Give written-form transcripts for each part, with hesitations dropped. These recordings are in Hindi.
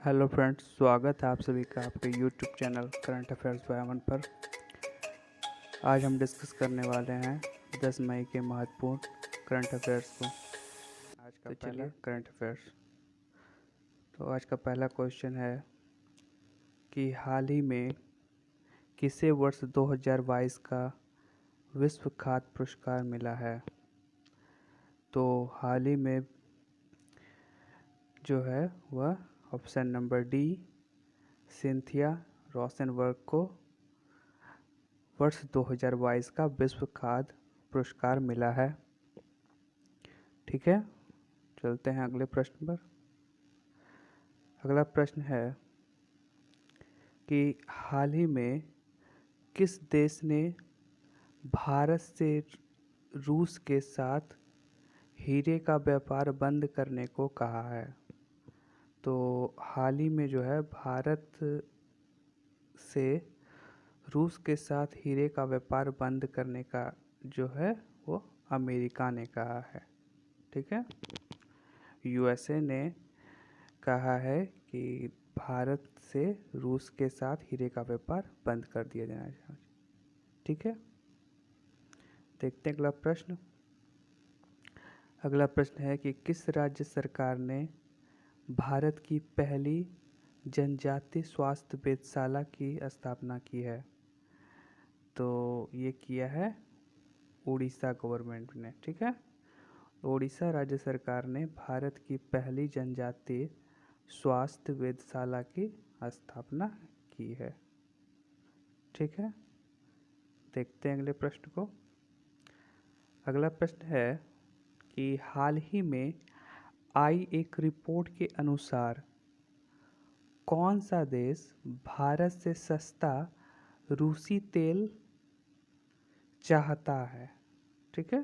हेलो फ्रेंड्स, स्वागत है आप सभी का आपके YouTube channel current affairs by Aman पर। आज हम डिस्कस करने वाले हैं 10 मई के महत्वपूर्ण करंट अफेयर्स को। आज का पहला करंट अफेयर्स। तो आज का पहला क्वेश्चन है कि हाल ही में किसे वर्ष 2022 का विश्व खाद्य पुरस्कार मिला है। तो हाल ही में जो है वह option number D Cynthia Rosenberg को वर्ष 2022 का विश्व खाद्य पुरस्कार मिला है। ठीक है, चलते हैं अगले प्रश्न पर। अगला प्रश्न है कि हाल ही में किस देश ने भारत से रूस के साथ हीरे का व्यापार बंद करने को कहा है। तो हाल ही में जो है भारत से रूस के साथ हीरे का व्यापार बंद करने का जो है वो अमेरिका ने कहा है। ठीक है, यूएसए ने कहा है कि भारत से रूस के साथ हीरे का व्यापार बंद कर दिया जाना चाहिए। ठीक है, देखते हैं अगला प्रश्न। अगला प्रश्न है कि किस राज्य सरकार ने भारत की पहली जनजातीय स्वास्थ्य वेधशाला की स्थापना की है। तो ये किया है उड़ीसा गवर्नमेंट ने। ठीक है, उड़ीसा राज्य सरकार ने भारत की पहली जनजातीय स्वास्थ्य वेधशाला की स्थापना की है। ठीक है, देखते हैं अगले प्रश्न को। अगला प्रश्न है कि हाल ही में आई एक रिपोर्ट के अनुसार कौन सा देश भारत से सस्ता रूसी तेल चाहता है। ठीक है,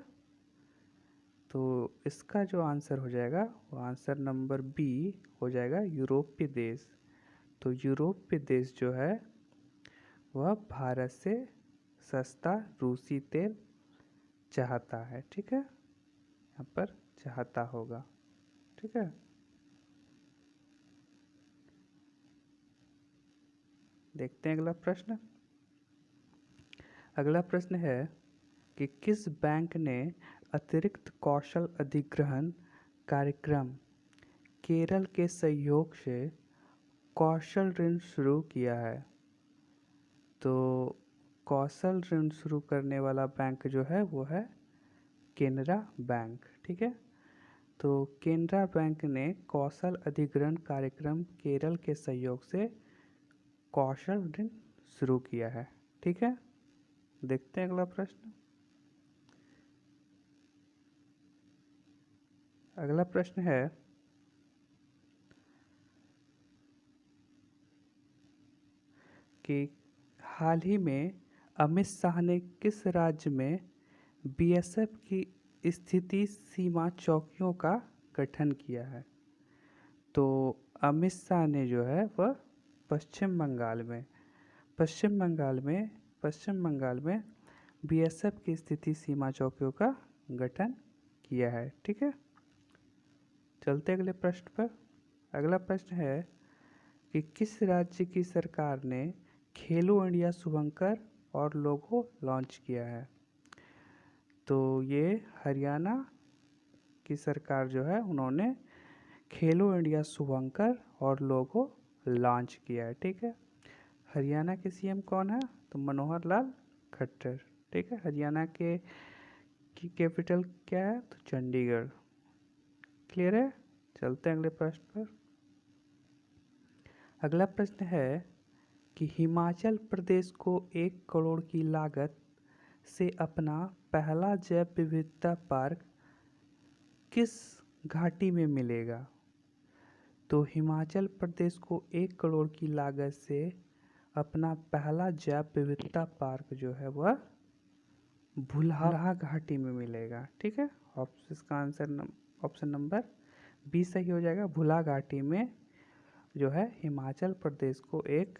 तो इसका जो आंसर हो जाएगा वो आंसर नंबर बी हो जाएगा, यूरोपीय देश। तो यूरोपीय देश जो है वह भारत से सस्ता रूसी तेल चाहता है। ठीक है, यहाँ पर चाहता होगा। ठीक है, देखते हैं अगला प्रश्न। अगला प्रश्न है कि किस बैंक ने अतिरिक्त कौशल अधिग्रहण कार्यक्रम केरल के सहयोग से कौशल ऋण शुरू किया है। तो कौशल ऋण शुरू करने वाला बैंक जो है वो है केनरा बैंक। ठीक है, तो केनरा बैंक ने कौशल अधिग्रहण कार्यक्रम केरल के सहयोग से कौशल ऋण शुरू किया है। ठीक है, देखते हैं अगला प्रश्न। अगला प्रश्न है कि हाल ही में अमित शाह ने किस राज्य में बीएसएफ की स्थिति सीमा चौकियों का गठन किया है। तो अमित शाह ने जो है वह पश्चिम बंगाल में बीएसएफ की स्थिति सीमा चौकियों का गठन किया है। ठीक है, चलते अगले प्रश्न पर। अगला प्रश्न है कि किस राज्य की सरकार ने खेलो इंडिया शुभंकर और लोगो लॉन्च किया है। तो ये हरियाणा की सरकार जो है उन्होंने खेलो इंडिया शुभंकर और लोगो लॉन्च किया है। ठीक है, हरियाणा के सीएम कौन है? तो मनोहर लाल खट्टर। ठीक है, हरियाणा के की कैपिटल क्या है? तो चंडीगढ़। क्लियर है, चलते हैं अगले प्रश्न पर। अगला प्रश्न है कि हिमाचल प्रदेश को 1 करोड़ की लागत से अपना पहला जैव विविधता पार्क किस घाटी में मिलेगा। तो हिमाचल प्रदेश को 1 करोड़ की लागत से अपना पहला जैव विविधता पार्क जो है वह भुल्हा घाटी में मिलेगा। ठीक है, इसका आंसर ऑप्शन नंबर बी सही हो जाएगा। भुल्हा घाटी में जो है हिमाचल प्रदेश को 1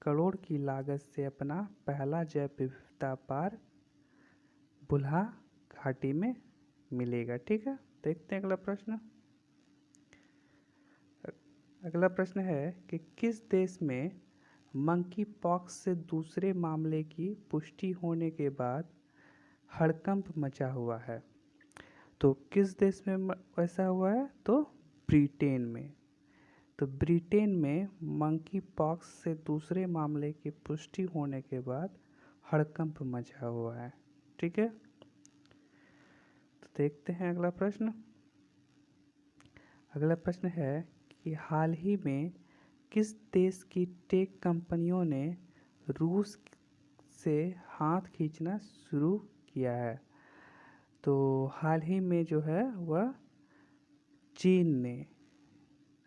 करोड़ की लागत से अपना पहला जैव विविधता पार्क भुल्हा घाटी में मिलेगा। ठीक है, देखते हैं अगला प्रश्न। अगला प्रश्न है कि किस देश में मंकी पॉक्स से दूसरे मामले की पुष्टि होने के बाद हड़कंप मचा हुआ है? तो किस देश में ऐसा हुआ है? तो ब्रिटेन में। तो ब्रिटेन में मंकी पॉक्स से दूसरे मामले की पुष्टि होने के बाद हड़कंप मचा हुआ है। ठीक है, तो देखते हैं अगला प्रश्न। अगला प्रश्न है कि हाल ही में किस देश की टेक कंपनियों ने रूस से हाथ खींचना शुरू किया है? तो हाल ही में जो है वह चीन ने,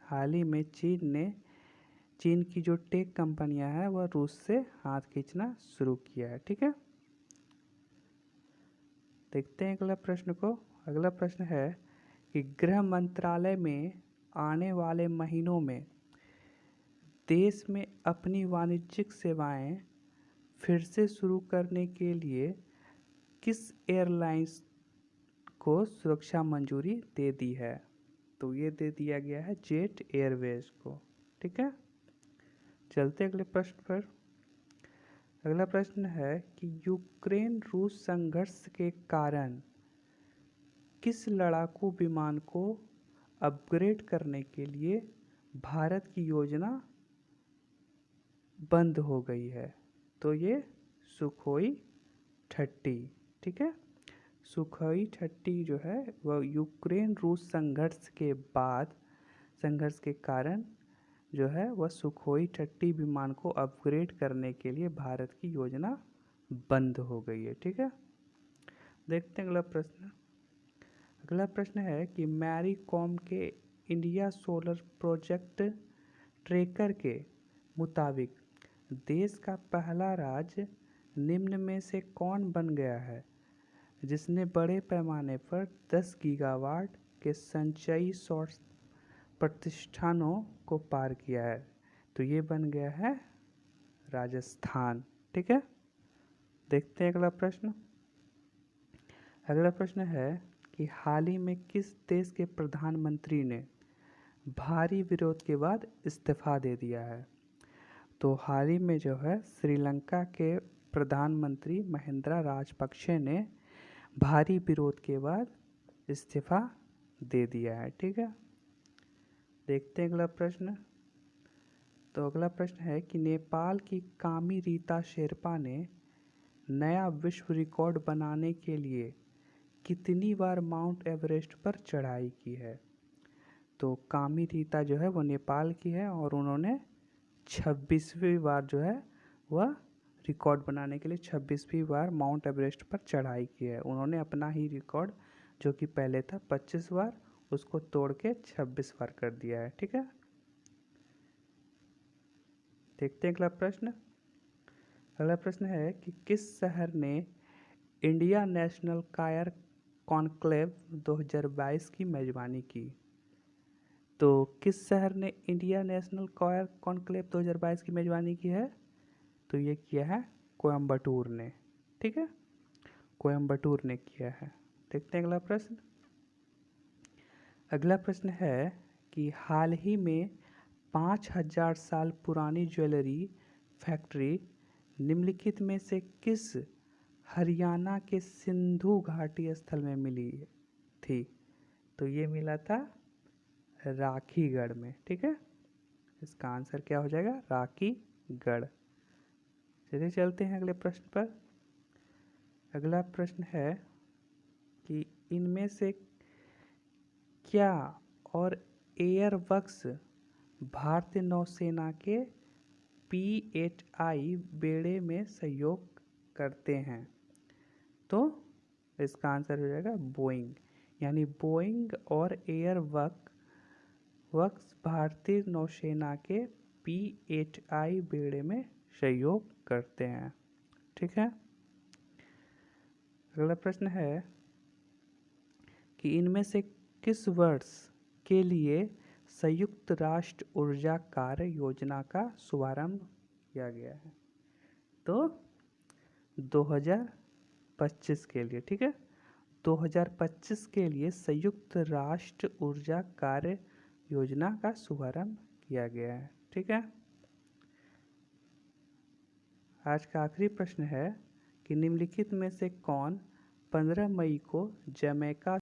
हाल ही में चीन की जो टेक कंपनियां हैं वह रूस से हाथ खींचना शुरू किया है। ठीक है, देखते हैं अगला प्रश्न को। अगला प्रश्न है कि गृह मंत्रालय में आने वाले महीनों में देश में अपनी वाणिज्यिक सेवाएं फिर से शुरू करने के लिए किस एयरलाइंस को सुरक्षा मंजूरी दे दी है? तो ये दे दिया गया है जेट एयरवेज को। ठीक है, चलते अगले प्रश्न पर। अगला प्रश्न है कि यूक्रेन रूस संघर्ष के कारण किस लड़ाकू विमान को अपग्रेड करने के लिए भारत की योजना बंद हो गई है? तो ये सुखोई 30। ठीक है, सुखोई 30 जो है वह यूक्रेन रूस संघर्ष के कारण जो है वह सुखोई 30 विमान को अपग्रेड करने के लिए भारत की योजना बंद हो गई है। ठीक है, देखते हैं अगला प्रश्न। अगला प्रश्न है कि मैरी कॉम के इंडिया सोलर प्रोजेक्ट ट्रैकर के मुताबिक देश का पहला राज्य निम्न में से कौन बन गया है जिसने बड़े पैमाने पर 10 गीगावाट के संचयी सौर प्रतिष्ठानों को पार किया है? तो ये बन गया है राजस्थान। ठीक है, देखते हैं अगला प्रश्न। अगला प्रश्न है कि हाल ही में किस देश के प्रधानमंत्री ने भारी विरोध के बाद इस्तीफा दे दिया है? तो हाल ही में जो है श्रीलंका के प्रधानमंत्री महिंद्रा राजपक्षे ने भारी विरोध के बाद इस्तीफा दे दिया है। ठीक है, देखते हैं अगला प्रश्न। तो अगला प्रश्न है कि नेपाल की कामी रीता शेरपा ने नया विश्व रिकॉर्ड बनाने के लिए कितनी बार माउंट एवरेस्ट पर चढ़ाई की है? तो कामी रीता जो है वो नेपाल की है और उन्होंने 26वीं बार जो है वह रिकॉर्ड बनाने के लिए 26वीं बार माउंट एवरेस्ट पर चढ़ाई की है। उन्होंने अपना ही रिकॉर्ड जो कि पहले था 25 बार उसको तोड़ के 26 बार कर दिया है। ठीक है, देखते हैं अगला प्रश्न। अगला प्रश्न है कि किस शहर ने इंडिया नेशनल कायर कॉन्क्लेव 2022 की मेजबानी की? तो किस शहर ने इंडिया नेशनल कायर कॉन्क्लेव 2022 की मेजबानी की है? तो ये किया है कोयम्बटूर ने। ठीक है, कोयम्बटूर ने किया है। देखते हैं अगला प्रश्न। अगला प्रश्न है कि हाल ही में 5000 साल पुरानी ज्वेलरी फैक्ट्री निम्नलिखित में से किस हरियाणा के सिंधु घाटी स्थल में मिली थी? तो ये मिला था राखीगढ़ में। ठीक है, इसका आंसर क्या हो जाएगा? राखीगढ़। चलिए चलते हैं अगले प्रश्न पर। अगला प्रश्न है कि इनमें से क्या और एयरबक्स भारतीय नौसेना के P-8I बेड़े में सहयोग करते हैं? तो इसका आंसर हो जाएगा बोइंग। यानी बोइंग और एयरबक्स भारतीय नौसेना के P-8I बेड़े में सहयोग करते हैं। ठीक है, अगला प्रश्न है कि इनमें से किस वर्ष के लिए संयुक्त राष्ट्र ऊर्जा कार्य योजना का शुभारंभ किया गया है? तो 2025 के लिए। ठीक है, 2025 के लिए संयुक्त राष्ट्र ऊर्जा कार्य योजना का शुभारंभ किया गया है। ठीक है। आज का आखिरी प्रश्न है कि निम्नलिखित में से कौन 15 मई को जमैका